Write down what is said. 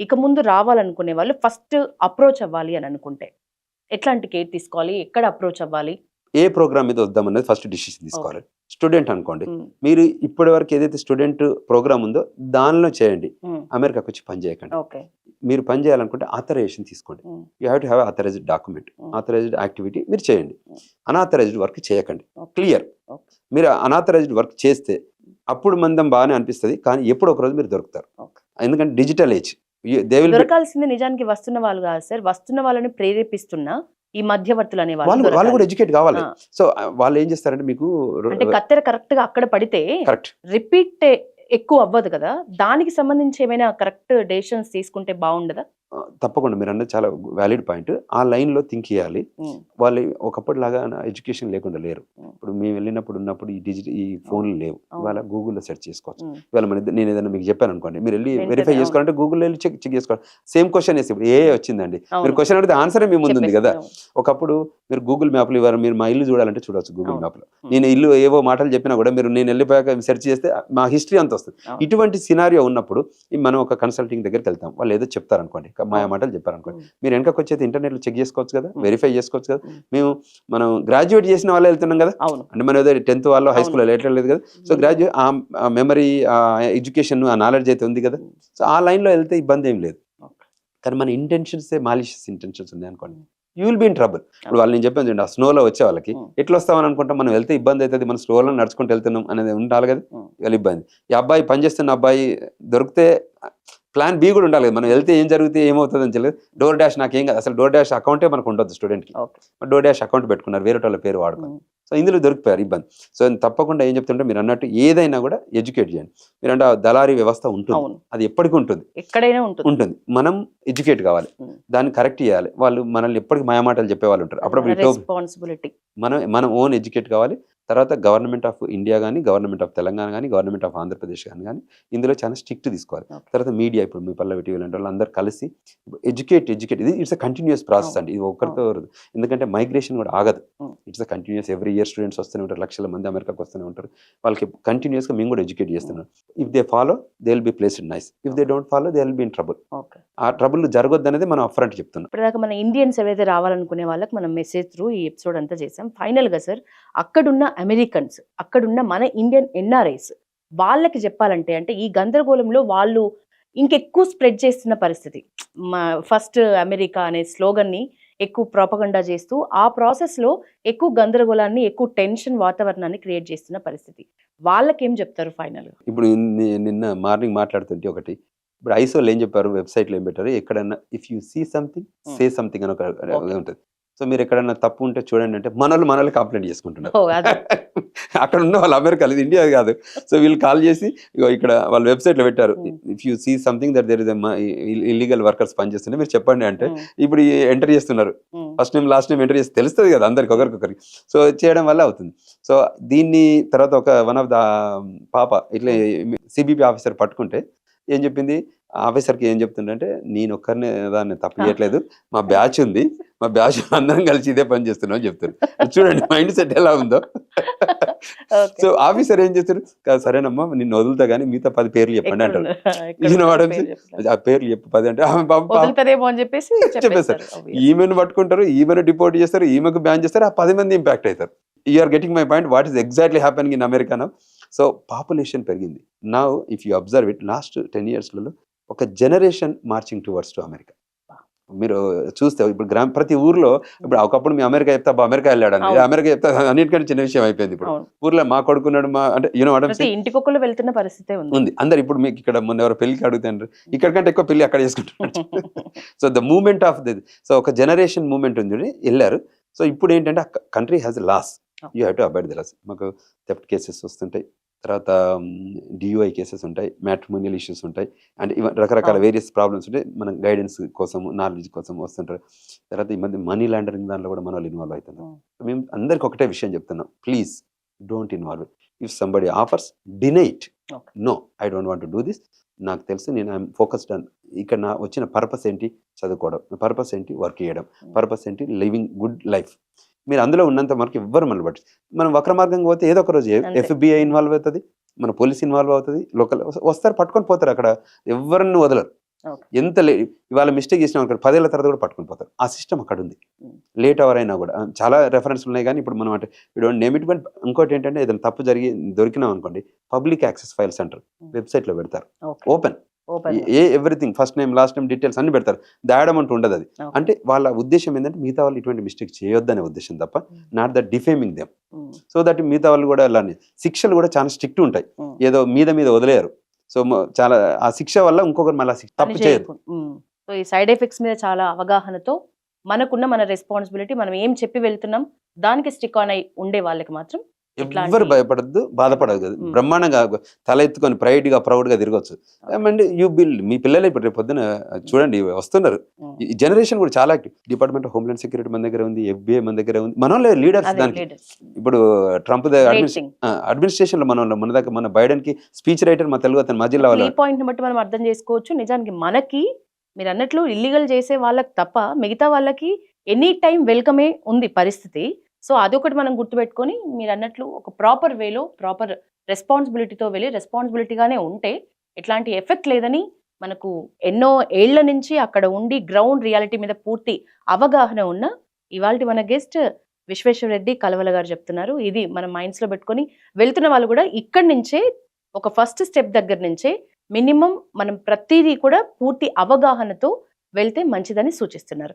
ఇక ముందు రావాలనుకునే వాళ్ళు ఫస్ట్ అప్రోచ్ అవ్వాలి అని అనుకుంటే ఎట్లాంటి కేర్ తీసుకోవాలి, ఎక్కడ అప్రోచ్ అవ్వాలి? ఏ ప్రోగ్రామ్ మీద వద్దామనేది ఫస్ట్ డిసిషన్ ఓకే. తీసుకోవాలి. స్టూడెంట్ అనుకోండి, ఉమ్, మీరు ఇప్పటి వరకు ఏదైతే స్టూడెంట్ ప్రోగ్రామ్ ఉందో దానిలో చేయండి. ఉమ్, అమెరికాకి వచ్చి పని చేయకండి. ఓకే. మీరు పని చేయాలనుకుంటే ఆథరైజేషన్ తీసుకోండి. Um, you have to have authorized document. Authorized activity మీరు చేయండి. అనాథరైజ్డ్ వర్క్ చేయకండి. ఓకే. క్లియర్. ఓకే. మీరు అనాథరైజ్డ్ వర్క్ చేస్తే అప్పుడు మందం బాగానే అనిపిస్తుంది, కానీ ఎప్పుడు ఒక రోజు మీరు దొరుకుతారు. ఓకే. ఎందుకంటే డిజిటల్ ఏజ్. దే విల్ దొరకాల్సింది నిజానికి వస్తున్న వాళ్ళు కాదు సార్, వస్తున్న వాళ్ళని ప్రేరేపిస్తున్న ఈ మధ్యవర్తులు అనే వాళ్ళు కూడా దొరకాలి. ఎడ్యుకేట్ కావాలి. ఆ, సో వాళ్ళు ఏం చేస్తారంటే మీకు అంటే కత్తెర కరెక్ట్ గా అక్కడ పడితే కరెక్ట్ రిపీట్ ఎక్కువ అవ్వదు కదా, దానికి సంబంధించి ఏమైనా కరెక్ట్ డెసిషన్స్ తీసుకుంటే బాగుండదా? తప్పకుండా మీరు అన్నది చాలా వ్యాలిడ్ పాయింట్. ఆ లైన్లో థింక్ చేయాలి. ఉమ్, వాళ్ళు ఒకప్పటిలాగా ఎడ్యుకేషన్ లేకుండా లేరు. ఉమ్, ఇప్పుడు మేము వెళ్ళినప్పుడు ఉన్నప్పుడు ఈ ఫోన్లు లేవు. అవును. ఇవాళ గూగుల్లో సెర్చ్ చేసుకోవచ్చు. ఉమ్, ఇవాళ నేను ఏదైనా మీకు చెప్పాను అనుకోండి, మీరు వెళ్ళి వెంటనే, వెరిఫై అవును. చేసుకోవాలంటే గూగుల్లో వెళ్ళి చెక్ చేసుకోవాలి. సేమ్ క్వశ్చన్ వేసి ఇప్పుడు ఏ వచ్చిందండి, మీరు అవును. క్వశ్చన్ అడిగితే ఆన్సరే మీ ముందు ఉంది కదా. చెప్పేస్తారు. ఒకప్పుడు మీరు గూగుల్ మ్యాప్లు ఇవ్వరు, మీరు మా ఇల్లు చూడాలంటే చూడవచ్చు గూగుల్ అవును. మ్యాప్లో. నేను ఇల్లు ఏవో మాటలు చెప్పినా కూడా మీరు నేను వెళ్ళిపోయాక సెర్చ్ చేస్తే మా హిస్టరీ అంత వస్తుంది. అవును. ఇటువంటి సినారియో ఉన్నప్పుడు మనం ఒక కన్సల్టింగ్ దగ్గరికి వెళ్తాం. వాళ్ళు ఏదో చెప్తారు అనుకోండి, మాయా అవును. మాటలు చెప్పారు అనుకోండి, ఉమ్, మీరు వెనకకి వచ్చేది ఇంటర్నెట్లో చెక్ చేసుకోవచ్చు కదా, ఉమ్, వెరిఫై చేసుకోవచ్చు కదా. ఉమ్, మనం గ్రాడ్యుయేట్ చేసిన వాళ్ళే వెళ్తున్నాం కదా. అవును. అంటే మన ఏదో 10th వాళ్ళు హై అవును. స్కూల్లో వెళ్ళట్లేదు కదా. సో ఉమ్, గ్రాడ్యుయేట్ ఆ మెమరీ, ఆ ఎడ్యుకేషన్, ఆ నాలెడ్జ్ అయితే ఉంది కదా. ఉమ్, సో ఆ లైన్లో వెళ్తే ఇబ్బంది ఏం లేదు. ఓకే. కానీ మన ఇంటెన్షన్సే మాలిషియస్ ఇంటెన్షన్స్ ఉన్నాయి అనుకోండి, um, you will be in trouble. ఇప్పుడు వాళ్ళు నేను చెప్పాను చూడండి, ఆ స్నోలో వచ్చే వాళ్ళకి ఉమ్, ఎట్లా వస్తామని అనుకుంటాం, మనం వెళ్తే ఇబ్బంది అవుతుంది, మనం స్లోలో నడుచుకుంటూ వెళ్తున్నాం అనేది ఉండాలి కదా. ఉమ్, వీళ్ళ ఇబ్బంది. ఈ అబ్బాయి పనిచేస్తున్న అబ్బాయి దొరికితే ప్లాన్ బి కూడా ఉండాలి కదా. మనం వెళ్తే ఏం జరిగితే ఏమవుతుంది అని తెలియదు. డోర్ డాష్ నాకేం కాదు, అసలు డోర్ డాష్ అకౌంటే మనకు ఉండొద్దు స్టూడెంట్కి. ఓకే. డోర్ డాష్ అకౌంట్ పెట్టుకున్నారు, వేరే వాళ్ళ పేరు వాడుకొని. ఉమ్, సో ఇందులో దొరికిపోయారు, ఇబ్బంది. సో తప్పకుండా ఏం చెప్తుంటే మీరు అన్నట్టు ఏదైనా కూడా ఎడ్యుకేట్ చేయండి. మీరు అంటే ఆ దళారీ వ్యవస్థ ఉంటుంది, అవును. అది ఎప్పటికీ ఉంటుంది. ఎక్కడైనా ఉంటుంది. ఉంటుంది. మనం ఎడ్యుకేట్ కావాలి, ఉమ్, దాన్ని కరెక్ట్ చేయాలి. వాళ్ళు మనల్ని ఎప్పటికీ మాయమాటలు చెప్పే వాళ్ళు ఉంటారు. అప్పుడప్పుడు ఇటో రెస్పాన్సిబిలిటీ. మనం ఓన్ ఎడ్యుకేట్ కావాలి. తర్వాత గవర్నమెంట్ ఆఫ్ ఇండియా కానీ, గవర్నమెంట్ ఆఫ్ తెలంగాణ కానీ, గవర్నమెంట్ ఆఫ్ ఆంధ్రప్రదేశ్ కానీ ఇందులో చాలా స్ట్రిక్ట్ తీసుకోవాలి. ఓకే. తర్వాత మీడియా, ఇప్పుడు మీ పల్లవి టీవీ లాంటి వాళ్ళు అందరూ కలిసి ఎడ్యుకేట్ ఇది ఇట్స్ అ కంటిన్యూస్ ప్రాసెస్ అండి. ఇది ఒక్కరితో ఎందుకంటే మైగ్రేషన్ కూడా ఆగదు. Um, it's a continues. Every year students వస్తూనే ఉంటారు, లక్షల మంది అమెరికాకి వస్తూనే ఉంటారు. వాళ్ళకి కంటిన్యూస్గా మేము కూడా ఎడ్యుకేట్ చేస్తున్నాం. If they follow they will be placed nice, if they don't follow they will be in trouble. Okay. ఆ ట్రబుల్ జరగొద్దు అనేది మనం అఫ్రంట్ చెప్తున్నాం. ఇప్పటిదాకా మన ఇండియన్స్ ఎవరైతే రావాలనుకునే వాళ్ళకి మనం మెసేజ్ త్రూ ఈ ఎపిసోడ్ అంతా చేసాం. ఫైనల్ గా సార్, అక్కడున్న అమెరికన్స్, అక్కడున్న మన ఇండియన్ ఎన్ఆర్ఐస్ వాళ్ళకి చెప్పాలంటే, అంటే ఈ గందరగోళంలో వాళ్ళు ఇంకెక్కువ స్ప్రెడ్ చేస్తున్న పరిస్థితి, ఫస్ట్ అమెరికా అనే స్లోగన్ ని ఎక్కువ ప్రాపగండా చేస్తూ ఆ ప్రాసెస్ లో ఎక్కువ గందరగోళాన్ని, ఎక్కువ టెన్షన్ వాతావరణాన్ని క్రియేట్ చేస్తున్న పరిస్థితి, వాళ్ళకి ఏం చెప్తారు ఫైనల్ గా? ఇప్పుడు నిన్న మార్నింగ్ మాట్లాడుతుంటే ఒకటి, ఇప్పుడు ఐసోలు ఏం చెప్పారు, వెబ్సైట్లో ఏం పెట్టారు, ఎక్కడన్నా if you see something say something అని ఒక ఉంటుంది. సో మీరు ఎక్కడన్నా తప్పు ఉంటే చూడండి అంటే మనల్ని కంప్లైంట్ చేసుకుంటున్నారు. ఓ, అదే. అక్కడ ఉన్న వాళ్ళు అమెరికా, ఇది ఇండియా కాదు. సో వీళ్ళు కాల్ చేసి ఇక్కడ వాళ్ళ వెబ్సైట్లో పెట్టారు, if you see something that there is illegal workers పనిచేస్తుంటే మీరు చెప్పండి అంటే, ఇప్పుడు ఎంటర్ చేస్తున్నారు. First name last name enter చేసి తెలుస్తుంది కదా అందరికి, ఒకరికొకరికి. సో చేయడం వల్ల అవుతుంది. సో దీన్ని తర్వాత వన్ ఆఫ్ ద పాప ఇట్లా సిబిపి ఆఫీసర్ పట్టుకుంటే ఏం చెప్పింది, ఆఫీసర్కి ఏం చెప్తుందంటే, నేను ఒక్కరిని దాన్ని తప్పు చేయట్లేదు, మా బ్యాచ్ ఉంది, మా బ్యాచ్ అందరం కలిసి ఇదే పని చేస్తున్నాం అని చెప్తారు. చూడండి మైండ్ సెట్ ఎలా ఉందో. సో ఆఫీసర్ ఏం చేస్తారు, సరేనమ్మా నిన్ను వదులుతా కానీ మిగతా 10 పేర్లు చెప్పండి అంటారు. ఆ పేర్లు చెప్పు 10 అంటే చెప్పేస్తారు. ఈమెను పట్టుకుంటారు, ఈమెను డిపోర్ట్ చేస్తారు, ఈమెకు బ్యాన్ చేస్తారు, ఆ 10 మంది ఇంపాక్ట్ అవుతారు. You're getting my point, what is exactly happening in America now. So population పెరిగింది. Now if you observe it, last 10 yearsలలో ఒక generation marching towards to America. మీరు చూస్తే ఇప్పుడు ప్రతి ఊర్లో, ఇప్పుడు ఒకప్పుడు మీ అమెరికా చెప్తా అమెరికా వెళ్ళాడని, అమెరికా చెప్తా అన్నిటికంటే చిన్న విషయం అయిపోయింది. ఇప్పుడు ఊర్లో మా కొడుకున్నాడు, మా అంటే ఇంటికొకళ్ళు వెళ్తున్న పరిస్థితి ఉంది. అందరు ఇప్పుడు మీకు ఇక్కడ మొన్న ఎవరో పెళ్లికి అడుగుతారు, ఇక్కడికంటే ఎక్కువ పెళ్లి అక్కడ చేసుకుంటున్నారు. So the moment of the, so ఒక జనరేషన్ మూమెంట్ ఉంది, వెళ్ళారు. సో ఇప్పుడు ఏంటంటే country has laws, you have to avoid the laws. మాకు థెఫ్ట్ కేసెస్ వస్తుంటాయి, తర్వాత డియూఐ కేసెస్ ఉంటాయి, మ్యాట్రిమోనియల్ ఇష్యూస్ ఉంటాయి, అండ్ రకరకాల వేరియస్ ప్రాబ్లమ్స్ ఉంటాయి. మనం గైడెన్స్ కోసం, నాలెడ్జ్ కోసం వస్తుంటారు. తర్వాత ఈ మధ్య మనీ లాండరింగ్ దాంట్లో కూడా మన వాళ్ళు ఇన్వాల్వ్ అవుతున్నారు. మేము అందరికి ఒకటే విషయం చెప్తున్నాం, please don't involve. If somebody offers, deny it. No, I don't want to do this. నాకు తెలుసు, నేను ఐఎమ్ ఫోకస్డ్ ఆన్, ఇక్కడ నా వచ్చిన పర్పస్ ఏంటి, చదువుకోవడం, పర్పస్ ఏంటి, వర్క్ చేయడం, పర్పస్ ఏంటి, లివింగ్ గుడ్ లైఫ్. మీరు అందులో ఉన్నంత మనకి ఎవ్వరు మన బట్టి, మనం వక్ర మార్గంగా పోతే ఏదో ఒక రోజు FBI ఇన్వాల్వ్ అవుతుంది, మన పోలీస్ ఇన్వాల్వ్ అవుతుంది, లోకల్ వస్తారు, పట్టుకొని పోతారు, అక్కడ ఎవరిని వదలరు. Okay. ఎంత ఇవాళ మిస్టేక్ చేసిన అనుకో 10 ఏళ్ల తర్వాత కూడా పట్టుకుని పోతారు. ఆ సిస్టమ్ అక్కడ ఉంది. లేట్ అవర్ అయినా కూడా చాలా రెఫరెన్స్ ఉన్నాయి. కానీ ఇప్పుడు మనం అంటే నేమ్ ఇట్, బట్ ఇంకోటి ఏంటంటే ఏదైనా తప్పు జరిగి దొరికినాం అనుకోండి, పబ్లిక్ యాక్సెస్ ఫైల్స్ అంటారు, వెబ్సైట్ లో పెడతారు, Okay. Open Open. Everything, first name last name details అన్ని పెడతారు. దాయడం అంటూ ఉండదు. అది Okay. అంటే వాళ్ళ ఉద్దేశం ఏంటంటే మిగతా వాళ్ళు ఇటువంటి మిస్టేక్ చేయొద్దనే ఉద్దేశం తప్ప, not that defaming them. So that మిగతా వాళ్ళు కూడా అలానే శిక్షలు కూడా చాలా స్ట్రిక్ట్ ఉంటాయి. ఏదో మీద వదిలేరు. సో చాలా ఆ శిక్ష వల్ల ఇంకొకరు మళ్ళీ తప్పు చేయరు. సో ఈ సైడ్ ఎఫెక్ట్స్ మీద చాలా అవగాహనతో మన రెస్పాన్సిబిలిటీ, మనం ఏం చెప్పి వెళ్తున్నాం దానికి స్టిక్ ఆన్ అయి ఉండే వాళ్ళకి మాత్రం ఎవ్వరు భయపడద్దు, బాధపడదు కదా, బ్రహ్మాండంగా తల ఎత్తుకొని ప్రైడ్ గా ప్రౌడ్ గా తిరగచ్చు. ఏమంటే యూ బిల్డ్ మీ పిల్లలు ఇప్పుడు రేపు పొద్దున చూడండి వస్తున్నారు. ఈ జనరేషన్ కూడా చాలా active. Department of homeland security మన దగ్గర ఉంది, FBI మన దగ్గర ఉంది. మన లీడర్స్ దానికి. ఇప్పుడు ట్రంప్ అడ్మినిస్ట్రేషన్ లో మన దగ్గర మన బైడెన్ కి స్పీచ్ రైటర్ మా తెలుగు అతను మధ్యలో ఈ పాయింట్ ని బట్టి మనం అర్థం చేసుకోవచ్చు. నిజానికి మనకి మీరు అన్నట్లు ఇల్లీగల్ చేసే వాళ్ళకి తప్ప మిగతా వాళ్ళకి ఎనీ టైం వెల్కమే ఉంది పరిస్థితి. సో అదొకటి మనం గుర్తుపెట్టుకొని మీరు అన్నట్లు ఒక ప్రాపర్ వేలో ప్రాపర్ రెస్పాన్సిబిలిటీతో వెళ్ళి రెస్పాన్సిబిలిటీగానే ఉంటే ఎట్లాంటి ఎఫెక్ట్ లేదని మనకు ఎన్నో ఏళ్ల నుంచి అక్కడ ఉండి గ్రౌండ్ రియాలిటీ మీద పూర్తి అవగాహన ఉన్న ఇవాళ మన గెస్ట్ విశ్వేశ్వర రెడ్డి కలవల గారు చెప్తున్నారు. ఇది మనం మైండ్స్ లో పెట్టుకొని వెళ్తున్న వాళ్ళు కూడా ఇక్కడి నుంచే ఒక ఫస్ట్ స్టెప్ దగ్గర నుంచే మినిమం మనం ప్రతిదీ కూడా పూర్తి అవగాహనతో వెళ్తే మంచిదని సూచిస్తున్నారు.